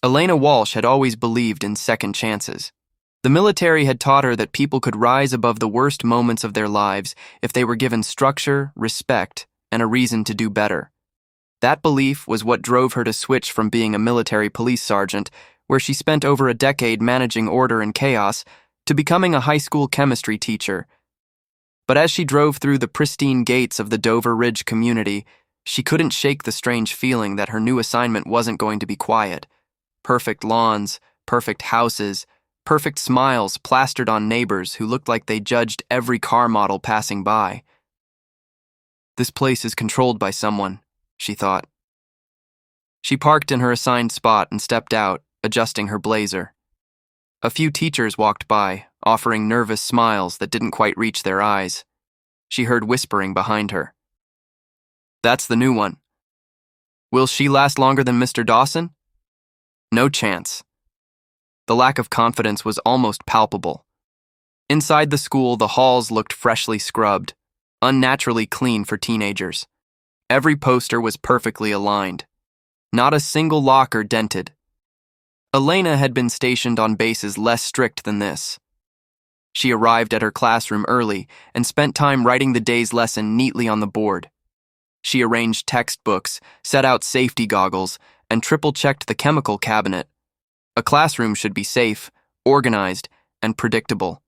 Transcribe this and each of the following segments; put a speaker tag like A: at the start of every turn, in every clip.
A: Elena Walsh had always believed in second chances. The military had taught her that people could rise above the worst moments of their lives if they were given structure, respect, and a reason to do better. That belief was what drove her to switch from being a military police sergeant, where she spent over a decade managing order and chaos, to becoming a high school chemistry teacher. But as she drove through the pristine gates of the Dover Ridge community, she couldn't shake the strange feeling that her new assignment wasn't going to be quiet. Perfect lawns, perfect houses, perfect smiles plastered on neighbors who looked like they judged every car model passing by. This place is controlled by someone, she thought. She parked in her assigned spot and stepped out, adjusting her blazer. A few teachers walked by, offering nervous smiles that didn't quite reach their eyes. She heard whispering behind her. "That's the new one. Will she last longer than Mr. Dawson?" No chance. The lack of confidence was almost palpable. Inside the school, the halls looked freshly scrubbed, unnaturally clean for teenagers. Every poster was perfectly aligned. Not a single locker dented. Elena had been stationed on bases less strict than this. She arrived at her classroom early and spent time writing the day's lesson neatly on the board. She arranged textbooks, set out safety goggles, and triple-checked the chemical cabinet. A classroom should be safe, organized, and predictable.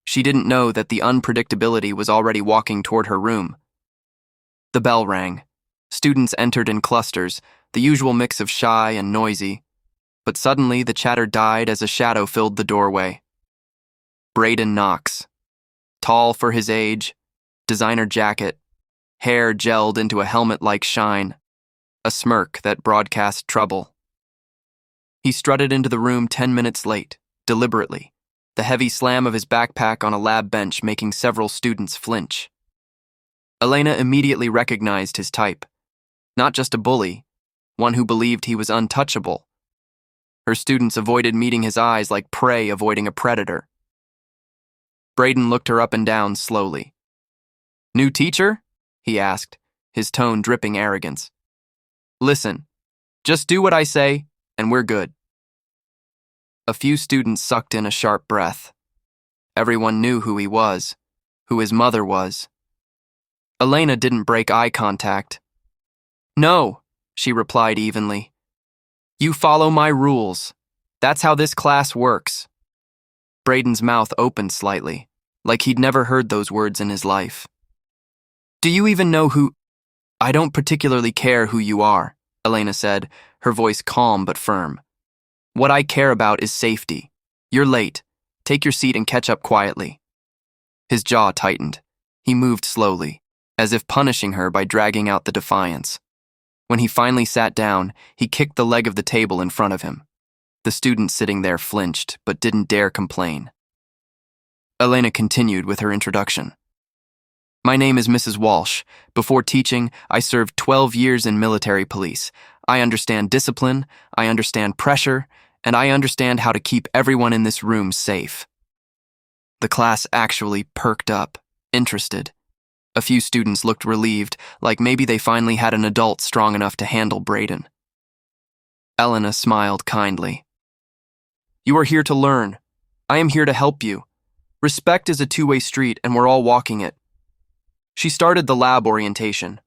A: She didn't know that the unpredictability was already walking toward her room. The bell rang. Students entered in clusters, the usual mix of shy and noisy. But suddenly the chatter died as a shadow filled the doorway. Braden Knox. Tall for his age, designer jacket, hair gelled into a helmet-like shine, a smirk that broadcast trouble. He strutted into the room 10 minutes late, deliberately, the heavy slam of his backpack on a lab bench making several students flinch. Elena immediately recognized his type. Not just a bully, one who believed he was untouchable. Her students avoided meeting his eyes like prey avoiding a predator. Braden looked her up and down slowly. "New teacher?" he asked, his tone dripping arrogance. "Listen, just do what I say, and we're good." A few students sucked in a sharp breath. Everyone knew who he was, who his mother was. Elena didn't break eye contact. "No," she replied evenly. "You follow my rules. That's how this class works." Braden's mouth opened slightly, like he'd never heard those words in his life. "Do you even know who—" "I don't particularly care who you are," Elena said, her voice calm but firm. "What I care about is safety. You're late. Take your seat and catch up quietly." His jaw tightened. He moved slowly, as if punishing her by dragging out the defiance. When he finally sat down, he kicked the leg of the table in front of him. The students sitting there flinched, but didn't dare complain. Elena continued with her introduction. "My name is Mrs. Walsh. Before teaching, I served 12 years in military police. I understand discipline, I understand pressure, and I understand how to keep everyone in this room safe." The class actually perked up, interested. A few students looked relieved, like maybe they finally had an adult strong enough to handle Braden. Elena smiled kindly. "You are here to learn. I am here to help you. Respect is a two-way street, and we're all walking it." She started the lab orientation.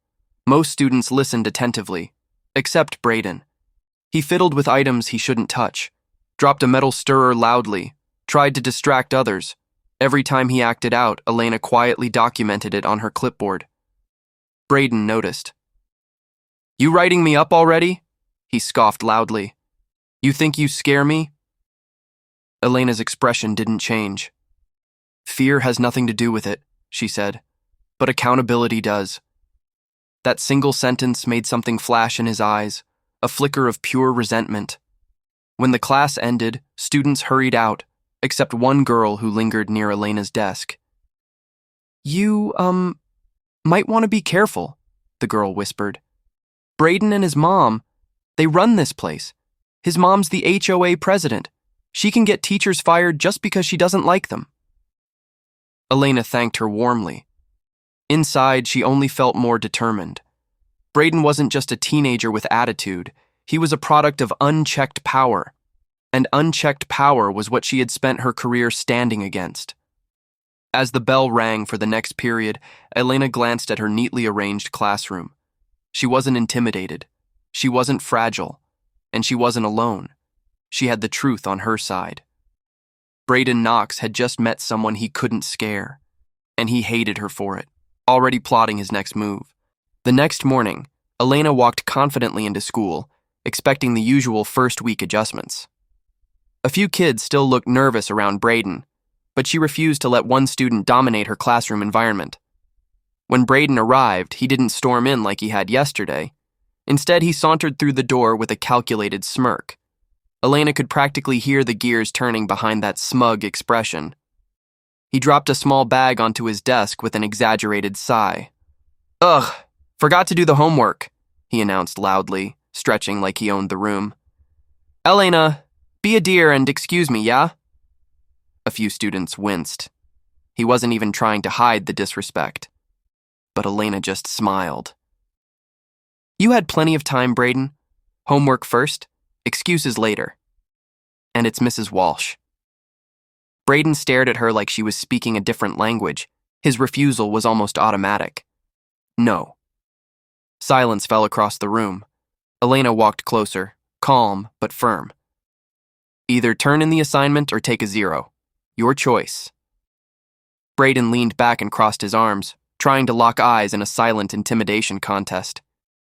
A: Most students listened attentively, except Braden. He fiddled with items he shouldn't touch, dropped a metal stirrer loudly, tried to distract others. Every time he acted out, Elena quietly documented it on her clipboard. Braden noticed. "You writing me up already?" he scoffed loudly. "You think you scare me?" Elena's expression didn't change. "Fear has nothing to do with it," she said, "but accountability does." That single sentence made something flash in his eyes, a flicker of pure resentment. When the class ended, students hurried out, except one girl who lingered near Elena's desk. You might want to be careful," the girl whispered. "Braden and his mom, they run this place. His mom's the HOA president. She can get teachers fired just because she doesn't like them." Elena thanked her warmly. Inside, she only felt more determined. Braden wasn't just a teenager with attitude. He was a product of unchecked power, and unchecked power was what she had spent her career standing against. As the bell rang for the next period, Elena glanced at her neatly arranged classroom. She wasn't intimidated. She wasn't fragile. And she wasn't alone. She had the truth on her side. Braden Knox had just met someone he couldn't scare, and he hated her for it, already plotting his next move. The next morning, Elena walked confidently into school, expecting the usual first-week adjustments. A few kids still looked nervous around Braden, but she refused to let one student dominate her classroom environment. When Braden arrived, he didn't storm in like he had yesterday. Instead, he sauntered through the door with a calculated smirk. Elena could practically hear the gears turning behind that smug expression. He dropped a small bag onto his desk with an exaggerated sigh. "Ugh, forgot to do the homework," he announced loudly, stretching like he owned the room. "Elena, be a dear and excuse me, yeah?" A few students winced. He wasn't even trying to hide the disrespect. But Elena just smiled. "You had plenty of time, Braden. Homework first, excuses later." And it's Mrs. Walsh. Braden stared at her like she was speaking a different language. His refusal was almost automatic. "No." Silence fell across the room. Elena walked closer, calm but firm. "Either turn in the assignment or take a 0. Your choice." Braden leaned back and crossed his arms, trying to lock eyes in a silent intimidation contest.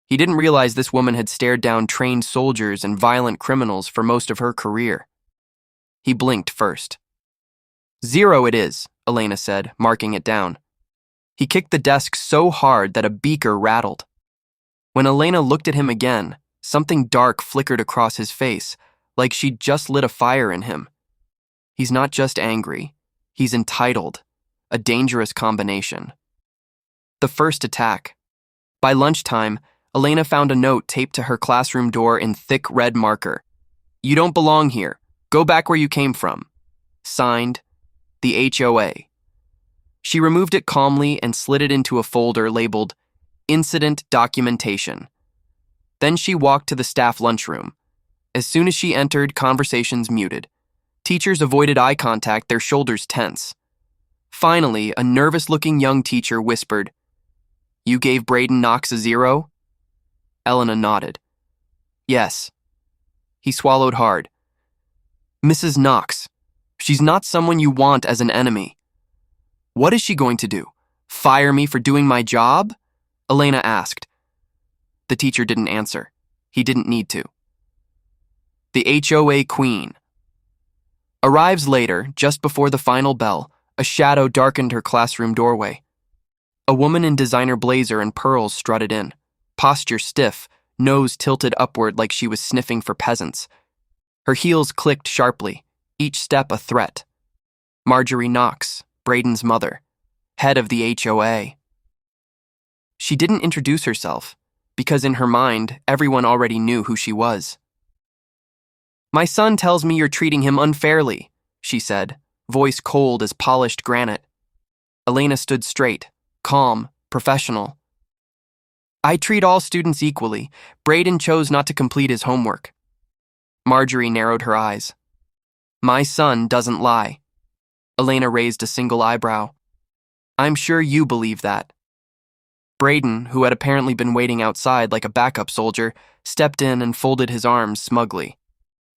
A: He didn't realize this woman had stared down trained soldiers and violent criminals for most of her career. He blinked first. 0 it is, Elena said, marking it down. He kicked the desk so hard that a beaker rattled. When Elena looked at him again, something dark flickered across his face, like she'd just lit a fire in him. He's not just angry, he's entitled, a dangerous combination. The first attack. By lunchtime, Elena found a note taped to her classroom door in thick red marker. "You don't belong here. Go back where you came from." Signed, the HOA. She removed it calmly and slid it into a folder labeled Incident Documentation. Then she walked to the staff lunchroom. As soon as she entered, conversations muted. Teachers avoided eye contact, their shoulders tense. Finally, a nervous-looking young teacher whispered, "You gave Braden Knox a 0? Elena nodded. "Yes." He swallowed hard. "Mrs. Knox, she's not someone you want as an enemy." "What is she going to do? Fire me for doing my job?" Elena asked. The teacher didn't answer. He didn't need to. The HOA Queen. Arrives later, just before the final bell, a shadow darkened her classroom doorway. A woman in designer blazer and pearls strutted in, posture stiff, nose tilted upward like she was sniffing for peasants. Her heels clicked sharply, each step a threat. Marjorie Knox, Braden's mother, head of the HOA. She didn't introduce herself, because in her mind, everyone already knew who she was. "My son tells me you're treating him unfairly," she said, voice cold as polished granite. Elena stood straight, calm, professional. "I treat all students equally. Braden chose not to complete his homework." Marjorie narrowed her eyes. "My son doesn't lie." Elena raised a single eyebrow. "I'm sure you believe that." Braden, who had apparently been waiting outside like a backup soldier, stepped in and folded his arms smugly.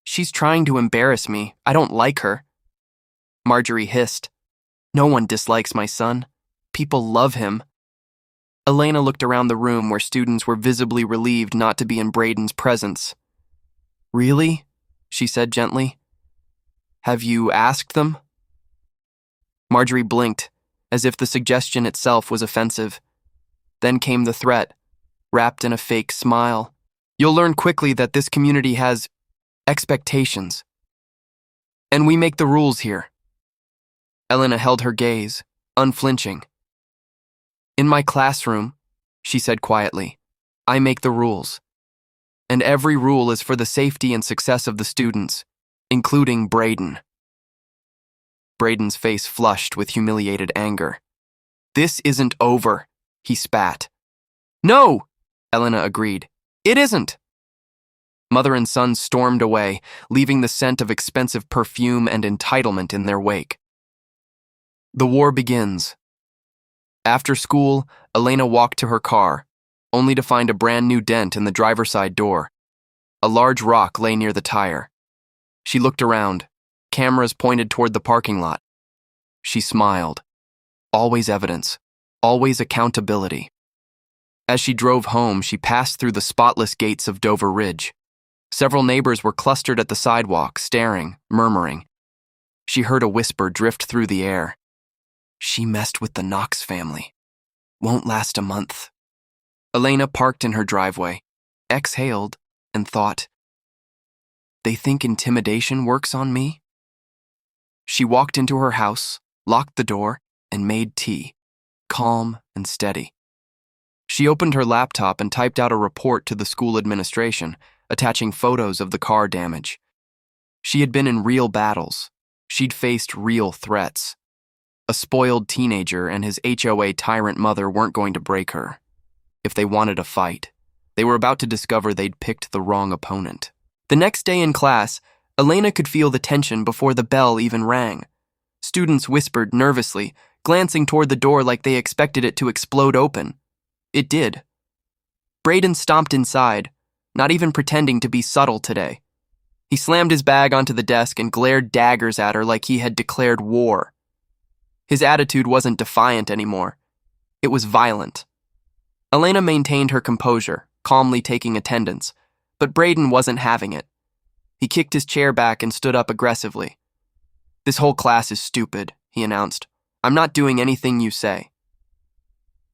A: "She's trying to embarrass me. I don't like her." Marjorie hissed. "No one dislikes my son. People love him." Elena looked around the room where students were visibly relieved not to be in Braden's presence. "Really?" she said gently. "Have you asked them?" Marjorie blinked, as if the suggestion itself was offensive. Then came the threat, wrapped in a fake smile. "You'll learn quickly that this community has expectations. And we make the rules here." Elena held her gaze, unflinching. "In my classroom," she said quietly, "I make the rules. And every rule is for the safety and success of the students, including Braden." Braden's face flushed with humiliated anger. "This isn't over," he spat. "No," Elena agreed. "It isn't." Mother and son stormed away, leaving the scent of expensive perfume and entitlement in their wake. The war begins. After school, Elena walked to her car, only to find a brand new dent in the driver's side door. A large rock lay near the tire. She looked around, cameras pointed toward the parking lot. She smiled. Always evidence, always accountability. As she drove home, she passed through the spotless gates of Dover Ridge. Several neighbors were clustered at the sidewalk, staring, murmuring. She heard a whisper drift through the air. She messed with the Knox family. Won't last a month. Elena parked in her driveway, exhaled, and thought, they think intimidation works on me? She walked into her house, locked the door, and made tea, calm and steady. She opened her laptop and typed out a report to the school administration, attaching photos of the car damage. She had been in real battles. She'd faced real threats. A spoiled teenager and his HOA tyrant mother weren't going to break her. If they wanted a fight, they were about to discover they'd picked the wrong opponent. The next day in class, Elena could feel the tension before the bell even rang. Students whispered nervously, glancing toward the door like they expected it to explode open. It did. Braden stomped inside, not even pretending to be subtle today. He slammed his bag onto the desk and glared daggers at her like he had declared war. His attitude wasn't defiant anymore. It was violent. Elena maintained her composure, calmly taking attendance, but Braden wasn't having it. He kicked his chair back and stood up aggressively. This whole class is stupid, he announced. I'm not doing anything you say.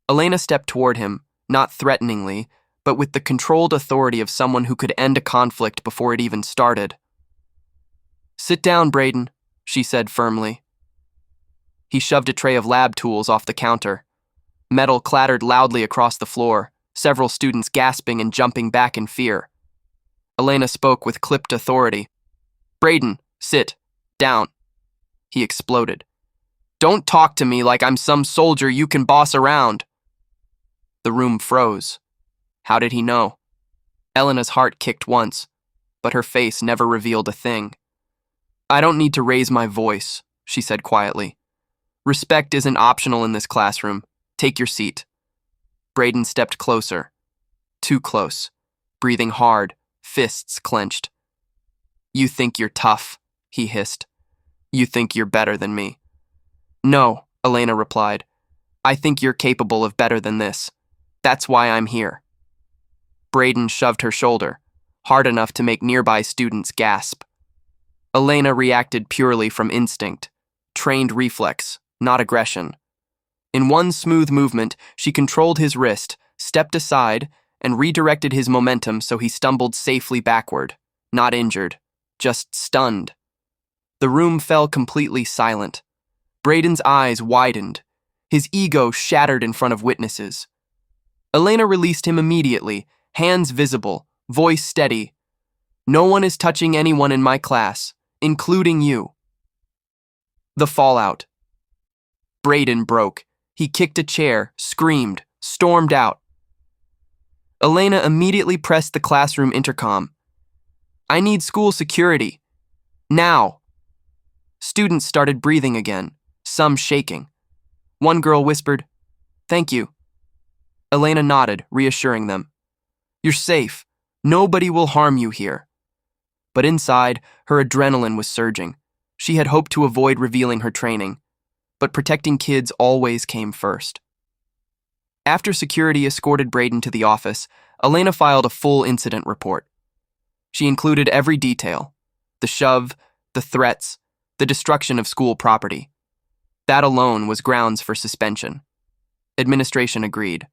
A: Elena stepped toward him, not threateningly, but with the controlled authority of someone who could end a conflict before it even started. Sit down, Braden, she said firmly. He shoved a tray of lab tools off the counter. Metal clattered loudly across the floor, several students gasping and jumping back in fear. Elena spoke with clipped authority. Braden, sit. Down. He exploded. Don't talk to me like I'm some soldier you can boss around. The room froze. How did he know? Elena's heart kicked once, but her face never revealed a thing. I don't need to raise my voice, she said quietly. Respect isn't optional in this classroom. Take your seat. Braden stepped closer. Too close. Breathing hard, fists clenched. You think you're tough, he hissed. You think you're better than me. No, Elena replied. I think you're capable of better than this. That's why I'm here. Braden shoved her shoulder, hard enough to make nearby students gasp. Elena reacted purely from instinct, trained reflex, not aggression. In one smooth movement, she controlled his wrist, stepped aside, and redirected his momentum so he stumbled safely backward, not injured, just stunned. The room fell completely silent. Braden's eyes widened, his ego shattered in front of witnesses. Elena released him immediately, hands visible, voice steady. No one is touching anyone in my class, including you. The fallout. Braden broke. He kicked a chair, screamed, stormed out. Elena immediately pressed the classroom intercom. I need school security. Now. Students started breathing again, some shaking. One girl whispered, Thank you. Elena nodded, reassuring them. You're safe. Nobody will harm you here. But inside, her adrenaline was surging. She had hoped to avoid revealing her training, but protecting kids always came first. After security escorted Braden to the office, Elena filed a full incident report. She included every detail: the shove, the threats, the destruction of school property. That alone was grounds for suspension. Administration agreed.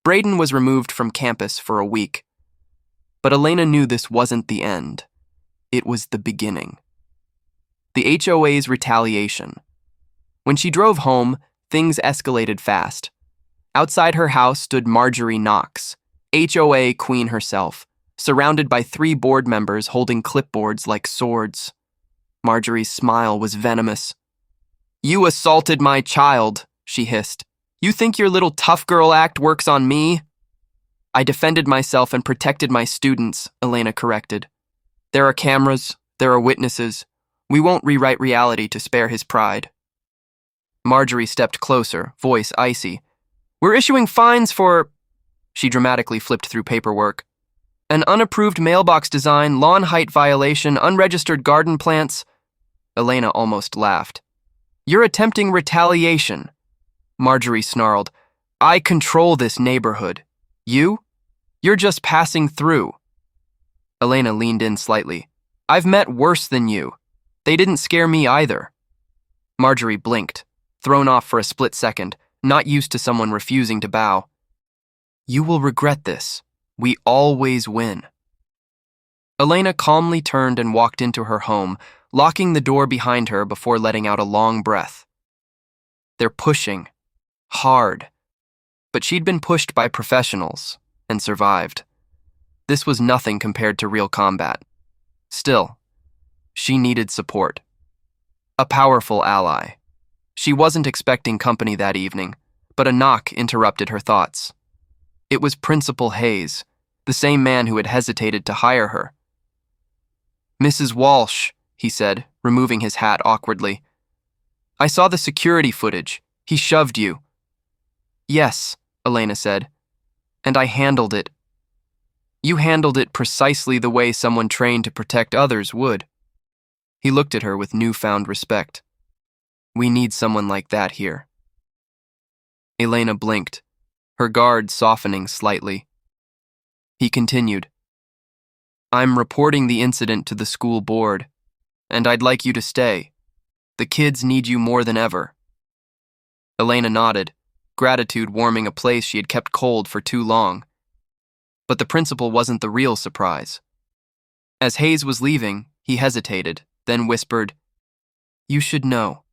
A: Braden was removed from campus for a week, but Elena knew this wasn't the end. It was the beginning. The HOA's retaliation. When she drove home, things escalated fast. Outside her house stood Marjorie Knox, HOA queen herself, surrounded by 3 board members holding clipboards like swords. Marjorie's smile was venomous. You assaulted my child, she hissed. You think your little tough girl act works on me? I defended myself and protected my students, Elena corrected. There are cameras, there are witnesses. We won't rewrite reality to spare his pride. Marjorie stepped closer, voice icy. We're issuing fines for... She dramatically flipped through paperwork. An unapproved mailbox design, lawn height violation, unregistered garden plants. Elena almost laughed. You're attempting retaliation. Marjorie snarled. I control this neighborhood. You? You're just passing through. Elena leaned in slightly. I've met worse than you. They didn't scare me either. Marjorie blinked, thrown off for a split second, not used to someone refusing to bow. You will regret this. We always win. Elena calmly turned and walked into her home, locking the door behind her before letting out a long breath. They're pushing. Hard. But she'd been pushed by professionals and survived. This was nothing compared to real combat. Still, she needed support. A powerful ally. She wasn't expecting company that evening, but a knock interrupted her thoughts. It was Principal Hayes, the same man who had hesitated to hire her. Mrs. Walsh, he said, removing his hat awkwardly. I saw the security footage. He shoved you. Yes, Elena said, and I handled it. You handled it precisely the way someone trained to protect others would. He looked at her with newfound respect. We need someone like that here. Elena blinked, her guard softening slightly. He continued. I'm reporting the incident to the school board, and I'd like you to stay. The kids need you more than ever. Elena nodded, gratitude warming a place she had kept cold for too long. But the principal wasn't the real surprise. As Hayes was leaving, he hesitated, then whispered, You should know.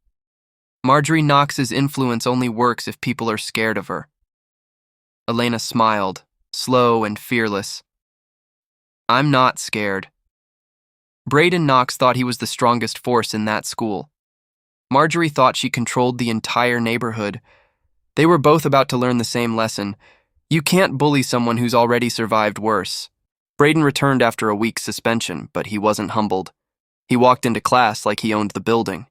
A: Marjorie Knox's influence only works if people are scared of her. Elena smiled, slow and fearless. I'm not scared. Braden Knox thought he was the strongest force in that school. Marjorie thought she controlled the entire neighborhood. They were both about to learn the same lesson. You can't bully someone who's already survived worse. Braden returned after a week's suspension, but he wasn't humbled. He walked into class like he owned the building.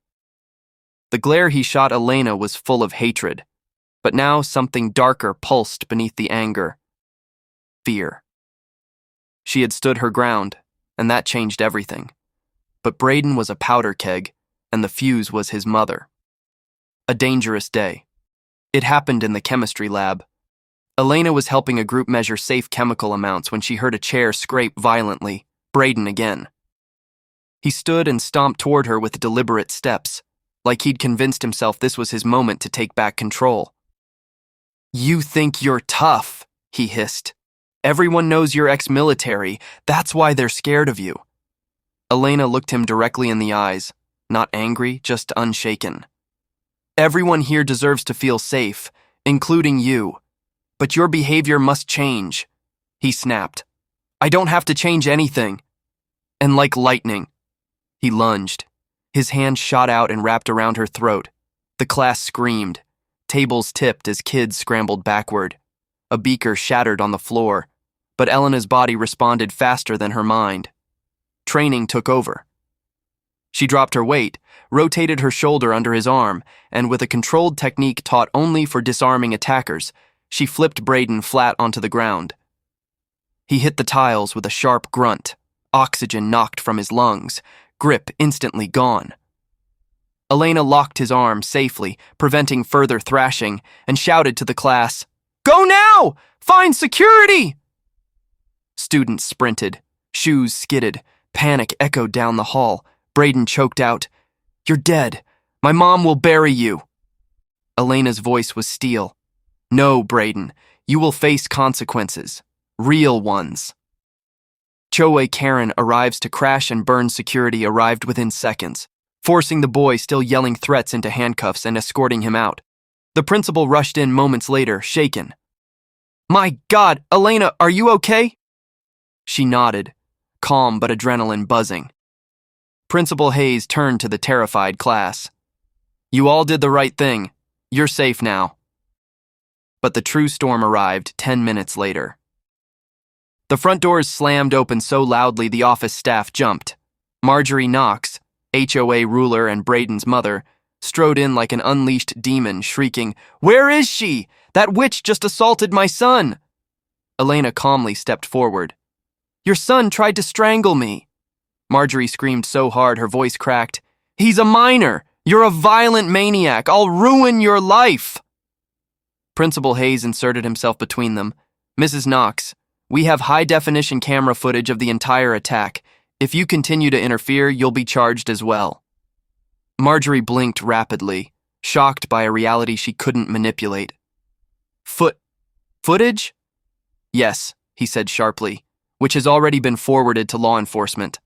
A: The glare he shot Elena was full of hatred, but now something darker pulsed beneath the anger. Fear. She had stood her ground, and that changed everything. But Braden was a powder keg, and the fuse was his mother. A dangerous day. It happened in the chemistry lab. Elena was helping a group measure safe chemical amounts when she heard a chair scrape violently. Braden again. He stood and stomped toward her with deliberate steps, like he'd convinced himself this was his moment to take back control. You think you're tough, he hissed. Everyone knows you're ex-military. That's why they're scared of you. Elena looked him directly in the eyes, not angry, just unshaken. Everyone here deserves to feel safe, including you. But your behavior must change, he snapped. I don't have to change anything. And like lightning, he lunged. His hand shot out and wrapped around her throat. The class screamed. Tables tipped as kids scrambled backward. A beaker shattered on the floor, but Elena's body responded faster than her mind. Training took over. She dropped her weight, rotated her shoulder under his arm, and with a controlled technique taught only for disarming attackers, she flipped Braden flat onto the ground. He hit the tiles with a sharp grunt, oxygen knocked from his lungs, grip instantly gone. Elena locked his arm safely, preventing further thrashing, and shouted to the class, Go now! Find security! Students sprinted, shoes skidded, panic echoed down the hall. Braden choked out, You're dead. My mom will bury you. Elena's voice was steel. No, Braden, you will face consequences. Real ones. HOA Karen arrives to crash and burn security arrived within seconds, forcing the boy still yelling threats into handcuffs and escorting him out. The principal rushed in moments later, shaken. My God, Elena, are you okay? She nodded, calm but adrenaline buzzing. Principal Hayes turned to the terrified class. You all did the right thing. You're safe now. But the true storm arrived 10 minutes later. The front doors slammed open so loudly the office staff jumped. Marjorie Knox, HOA ruler and Braden's mother, strode in like an unleashed demon, shrieking, "Where is she? That witch just assaulted my son!" Elena calmly stepped forward. "Your son tried to strangle me." Marjorie screamed so hard her voice cracked. "He's a minor! You're a violent maniac! I'll ruin your life!" Principal Hayes inserted himself between them. "Mrs. Knox, we have high-definition camera footage of the entire attack. If you continue to interfere, you'll be charged as well." Marjorie blinked rapidly, shocked by a reality she couldn't manipulate. Footage? "Yes," he said sharply, "which has already been forwarded to law enforcement."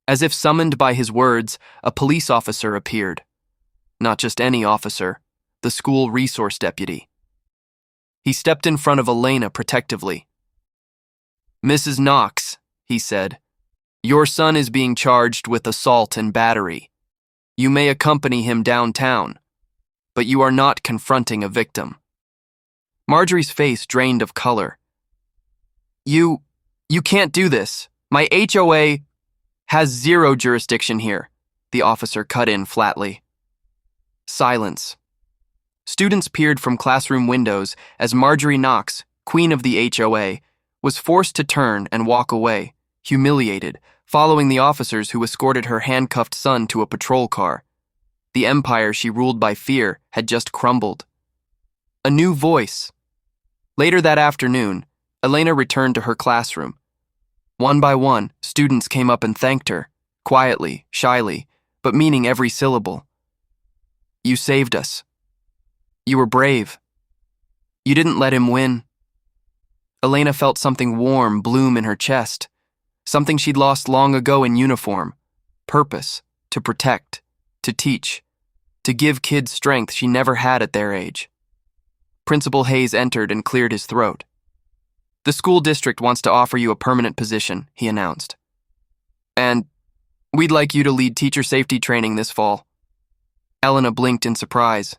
A: As if summoned by his words, a police officer appeared. Not just any officer, the school resource deputy. He stepped in front of Elena protectively. "Mrs. Knox," he said, "your son is being charged with assault and battery. You may accompany him downtown, but you are not confronting a victim." Marjorie's face drained of color. You can't do this. My HOA has zero jurisdiction here," the officer cut in flatly. Silence. Students peered from classroom windows as Marjorie Knox, queen of the HOA, was forced to turn and walk away, humiliated, following the officers who escorted her handcuffed son to a patrol car. The empire she ruled by fear had just crumbled. A new voice. Later that afternoon, Elena returned to her classroom. One by one, students came up and thanked her, quietly, shyly, but meaning every syllable. "You saved us. You were brave. You didn't let him win." Elena felt something warm bloom in her chest, something she'd lost long ago in uniform. Purpose, to protect, to teach, to give kids strength she never had at their age. Principal Hayes entered and cleared his throat. "The school district wants to offer you a permanent position," he announced. "And we'd like you to lead teacher safety training this fall." Elena blinked in surprise,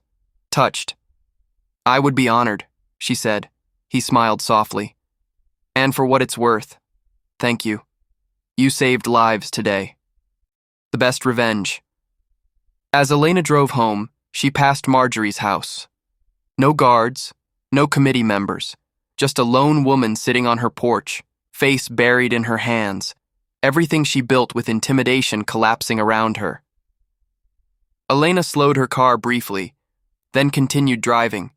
A: touched. "I would be honored," she said. He smiled softly. "And for what it's worth, thank you. You saved lives today. The best revenge." As Elena drove home, she passed Marjorie's house. No guards, no committee members, just a lone woman sitting on her porch, face buried in her hands, everything she built with intimidation collapsing around her. Elena slowed her car briefly, then continued driving.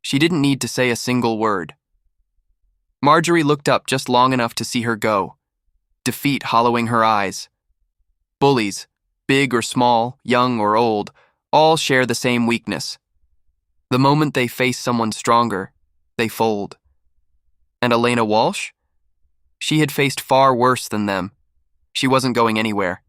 A: She didn't need to say a single word. Marjorie looked up just long enough to see her go, defeat hollowing her eyes. Bullies, big or small, young or old, all share the same weakness. The moment they face someone stronger, they fold. And Elena Walsh? She had faced far worse than them. She wasn't going anywhere.